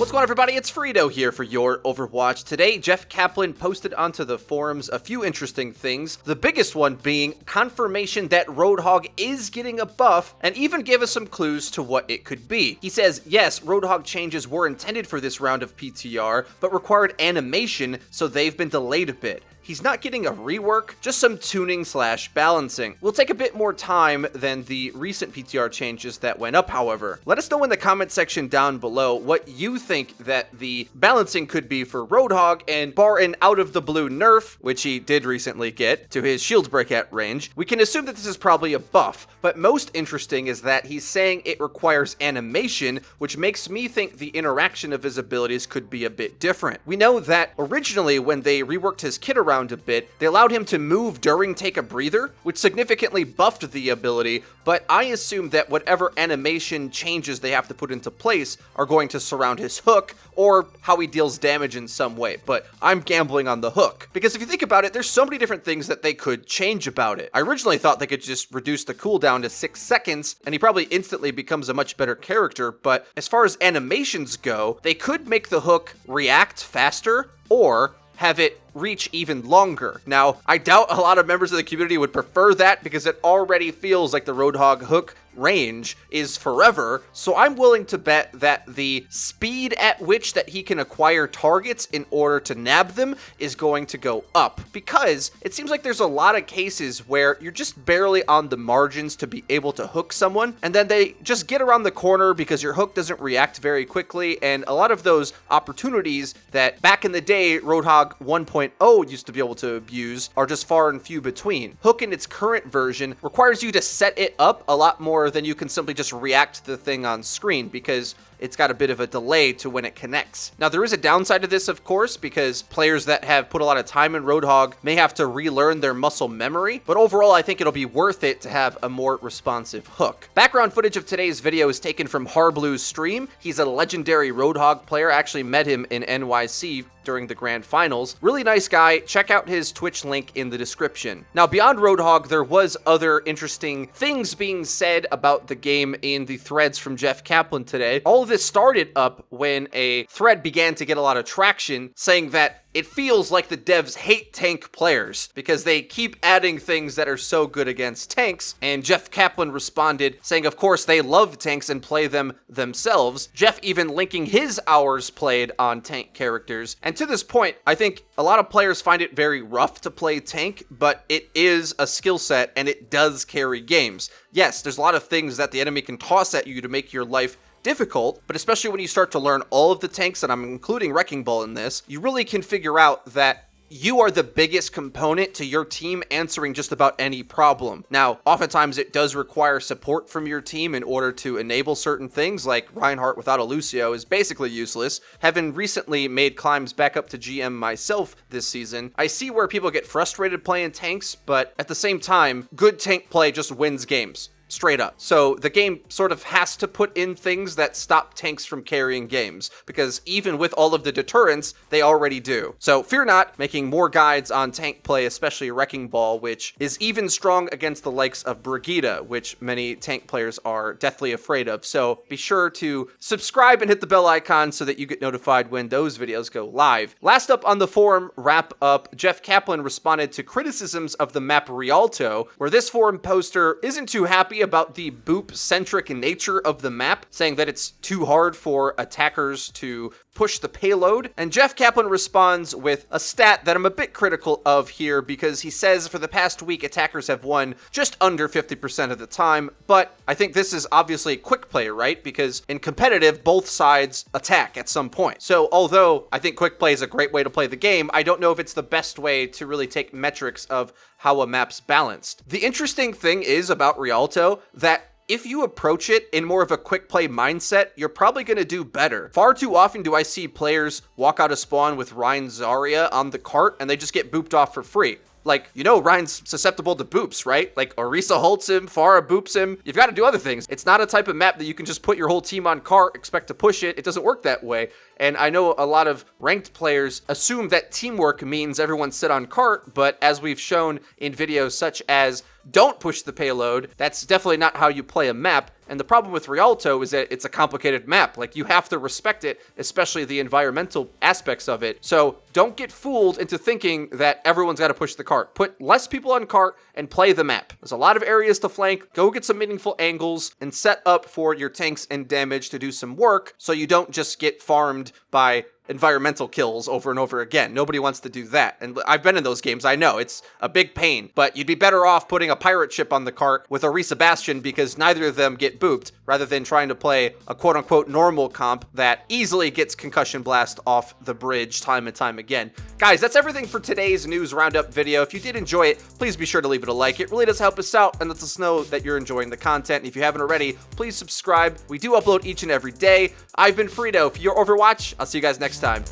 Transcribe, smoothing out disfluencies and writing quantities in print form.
What's going on, everybody? It's Frito here for your Overwatch. Today, Jeff Kaplan posted onto the forums a few interesting things, the biggest one being confirmation that Roadhog is getting a buff, and even gave us some clues to what it could be. He says, yes, Roadhog changes were intended for this round of PTR, but required animation, so they've been delayed a bit. He's not getting a rework, just some tuning / balancing. Will take a bit more time than the recent PTR changes that went up, however. Let us know in the comment section down below what you think that the balancing could be for Roadhog, and bar an out of the blue nerf, which he did recently get, to his shield breakout range. We can assume that this is probably a buff, but most interesting is that he's saying it requires animation, which makes me think the interaction of his abilities could be a bit different. We know that originally when they reworked his kit around a bit, they allowed him to move during take a breather, which significantly buffed the ability, but I assume that whatever animation changes they have to put into place are going to surround his hook, or how he deals damage in some way, but I'm gambling on the hook. Because if you think about it, there's so many different things that they could change about it. I originally thought they could just reduce the cooldown to 6 seconds, and he probably instantly becomes a much better character, but as far as animations go, they could make the hook react faster, or have it reach even longer. Now, I doubt a lot of members of the community would prefer that because it already feels like the Roadhog hook range is forever, so I'm willing to bet that the speed at which that he can acquire targets in order to nab them is going to go up, because it seems like there's a lot of cases where you're just barely on the margins to be able to hook someone, and then they just get around the corner because your hook doesn't react very quickly, and a lot of those opportunities that back in the day Roadhog 1.0 used to be able to abuse are just far and few between. Hook in its current version requires you to set it up a lot more than you can simply just react to the thing on screen, because it's got a bit of a delay to when it connects. Now, there is a downside to this, of course, because players that have put a lot of time in Roadhog may have to relearn their muscle memory, but overall, I think it'll be worth it to have a more responsive hook. Background footage of today's video is taken from Harblue's stream. He's a legendary Roadhog player. I actually met him in NYC during the grand finals. Really nice guy. Check out his Twitch link in the description. Now, beyond Roadhog, there was other interesting things being said about the game in the threads from Jeff Kaplan today. All of this started up when a thread began to get a lot of traction, saying that it feels like the devs hate tank players because they keep adding things that are so good against tanks, and Jeff Kaplan responded saying of course they love tanks and play them themselves, Jeff even linking his hours played on tank characters. And to this point, I think a lot of players find it very rough to play tank, but it is a skill set and it does carry games. Yes, there's a lot of things that the enemy can toss at you to make your life difficult, but especially when you start to learn all of the tanks, and I'm including Wrecking Ball in this, you really can figure out that you are the biggest component to your team answering just about any problem. Now, oftentimes it does require support from your team in order to enable certain things, like Reinhardt without a Lucio is basically useless. Having recently made climbs back up to GM myself this season, I see where people get frustrated playing tanks, but at the same time, good tank play just wins games. Straight up. So the game sort of has to put in things that stop tanks from carrying games, because even with all of the deterrents, they already do. So fear not, making more guides on tank play, especially Wrecking Ball, which is even strong against the likes of Brigitte, which many tank players are deathly afraid of. So be sure to subscribe and hit the bell icon so that you get notified when those videos go live. Last up on the forum wrap up, Jeff Kaplan responded to criticisms of the Map Rialto, where this forum poster isn't too happy about the boop-centric nature of the map, saying that it's too hard for attackers to push the payload. And Jeff Kaplan responds with a stat that I'm a bit critical of here, because he says for the past week attackers have won just under 50% of the time, but I think this is obviously quick play, right? Because in competitive, both sides attack at some point. So although I think quick play is a great way to play the game, I don't know if it's the best way to really take metrics of how a map's balanced. The interesting thing is about Rialto that if you approach it in more of a quick play mindset, you're probably going to do better. Far too often do I see players walk out of spawn with Rein Zarya on the cart and they just get booped off for free. Like, you know, Ryan's susceptible to boops, right? Like, Orisa holds him, Pharah boops him. You've got to do other things. It's not a type of map that you can just put your whole team on cart, expect to push it. It doesn't work that way. And I know a lot of ranked players assume that teamwork means everyone sit on cart, but as we've shown in videos such as don't push the payload. That's definitely not how you play a map. And the problem with Rialto is that it's a complicated map. Like, you have to respect it, especially the environmental aspects of it. So don't get fooled into thinking that everyone's got to push the cart. Put less people on cart and play the map. There's a lot of areas to flank. Go get some meaningful angles and set up for your tanks and damage to do some work so you don't just get farmed by environmental kills over and over again. Nobody wants to do that. And I've been in those games. I know it's a big pain, but you'd be better off putting a pirate ship on the cart with a Risa Bastion, because neither of them get booped, rather than trying to play a quote unquote normal comp that easily gets concussion blast off the bridge time and time again. Guys, that's everything for today's news roundup video. If you did enjoy it, please be sure to leave it a like. It really does help us out and lets us know that you're enjoying the content. And if you haven't already, please subscribe. We do upload each and every day. I've been Frito for your Overwatch. I'll see you guys next time.